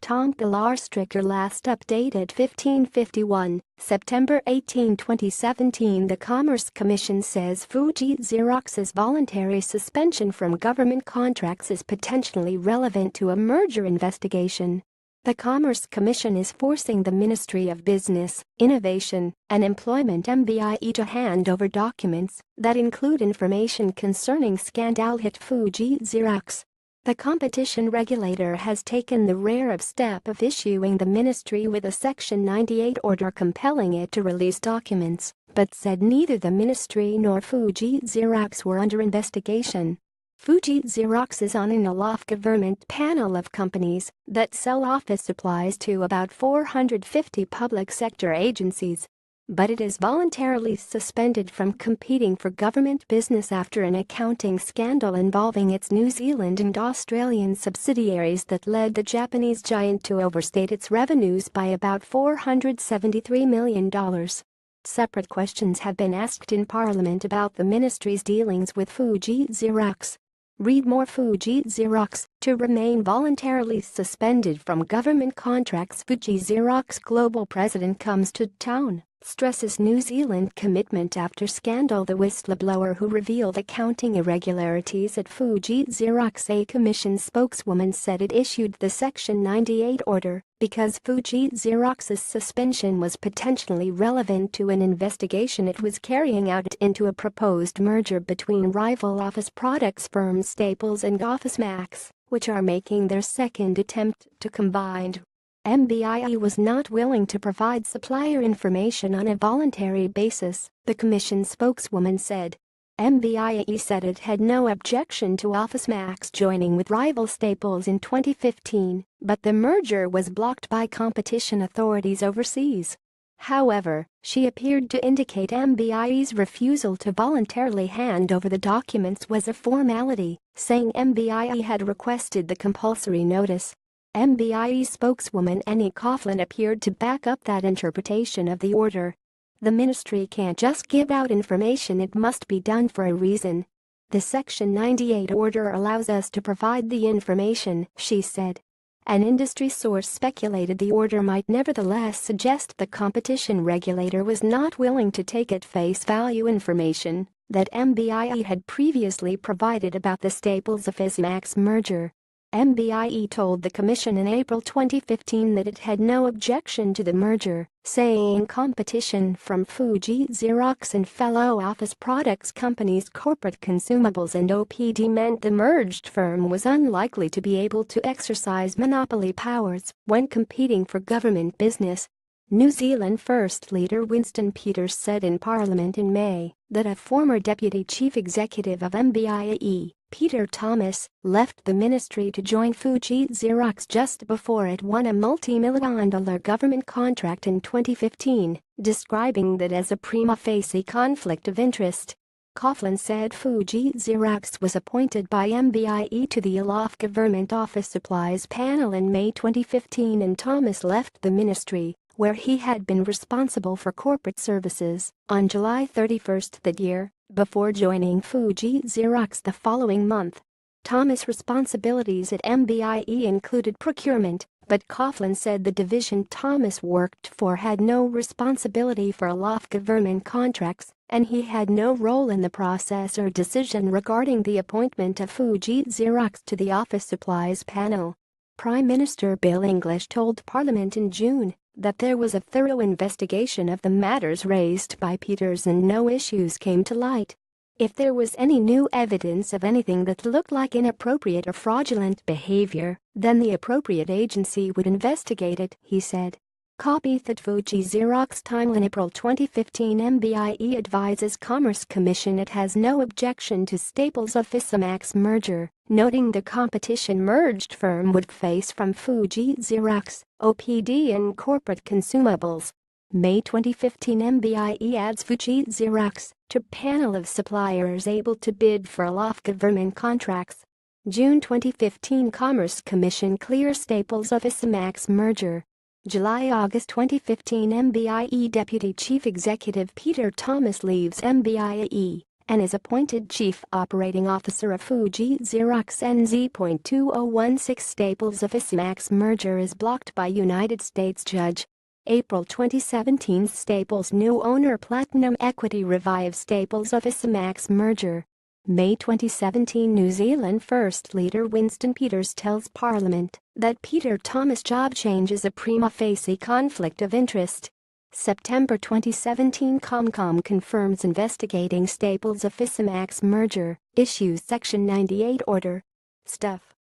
Tom PULLARSTRECKER Last updated 1551, September 18, 2017. The Commerce Commission says Fuji Xerox's voluntary suspension from government contracts is potentially relevant to a merger investigation. The Commerce Commission is forcing the Ministry of Business, Innovation, and Employment (MBIE) to hand over documents that include information concerning scandal hit Fuji Xerox. The competition regulator has taken the rare step of issuing the ministry with a Section 98 order compelling it to release documents, but said neither the ministry nor Fuji Xerox were under investigation. Fuji Xerox is on an Olaf government panel of companies that sell office supplies to about 450 public sector agencies. But it is voluntarily suspended from competing for government business after an accounting scandal involving its New Zealand and Australian subsidiaries that led the Japanese giant to overstate its revenues by about $473 million. Separate questions have been asked in Parliament about the ministry's dealings with Fuji Xerox. Read more. Fuji Xerox to remain voluntarily suspended from government contracts. Fuji Xerox global president comes to town, stresses New Zealand commitment after scandal. The whistleblower who revealed accounting irregularities at Fuji Xerox, a commission spokeswoman, said it issued the Section 98 order because Fuji Xerox's suspension was potentially relevant to an investigation it was carrying out into a proposed merger between rival office products firms Staples and OfficeMax, which are making their second attempt to combine. MBIE was not willing to provide supplier information on a voluntary basis, the commission spokeswoman said. MBIE said it had no objection to OfficeMax joining with rival Staples in 2015, but the merger was blocked by competition authorities overseas. However, she appeared to indicate MBIE's refusal to voluntarily hand over the documents was a formality, saying MBIE had requested the compulsory notice. MBIE spokeswoman Annie Coughlin appeared to back up that interpretation of the order. The ministry can't just give out information, it must be done for a reason. The Section 98 order allows us to provide the information, she said. An industry source speculated the order might nevertheless suggest the competition regulator was not willing to take at face value information that MBIE had previously provided about the Staples-OfficeMax merger. MBIE told the commission in April 2015 that it had no objection to the merger, saying competition from Fuji Xerox and fellow office products companies Corporate Consumables and OPD meant the merged firm was unlikely to be able to exercise monopoly powers when competing for government business. New Zealand First Leader Winston Peters said in Parliament in May that a former deputy chief executive of MBIE, Peter Thomas, left the ministry to join Fuji Xerox just before it won a multi-million-dollar government contract in 2015, describing that as a prima facie conflict of interest. Coughlin said Fuji Xerox was appointed by MBIE to the Olaf Government Office Supplies panel in May 2015 and Thomas left the ministry, where he had been responsible for corporate services, on July 31 that year, before joining Fuji Xerox the following month. Thomas' responsibilities at MBIE included procurement, but Coughlin said the division Thomas worked for had no responsibility for Olaf government contracts, and he had no role in the process or decision regarding the appointment of Fuji Xerox to the office supplies panel. Prime Minister Bill English told Parliament in June that there was a thorough investigation of the matters raised by Peters and no issues came to light. If there was any new evidence of anything that looked like inappropriate or fraudulent behavior, then the appropriate agency would investigate it, he said. Copy that Fuji Xerox timeline April 2015 MBIE advises Commerce Commission it has no objection to Staples-OfficeMax merger, noting the competition merged firm would face from Fuji Xerox, OPD and Corporate Consumables. May 2015 MBIE adds Fuji Xerox to panel of suppliers able to bid for Olaf government contracts. June 2015 Commerce Commission clears Staples-OfficeMax merger. July-August 2015 MBIE Deputy Chief Executive Peter Thomas leaves MBIE, and is appointed Chief Operating Officer of Fuji Xerox NZ.2016 Staples Office Max merger is blocked by United States judge. April 2017 Staples new owner Platinum Equity revives Staples Office Max merger. May 2017 New Zealand First Leader Winston Peters tells Parliament that Peter Thomas job change is a prima facie conflict of interest. September 2017 Comcom confirms investigating Staples Office Max merger, issues Section 98 order. Stuff.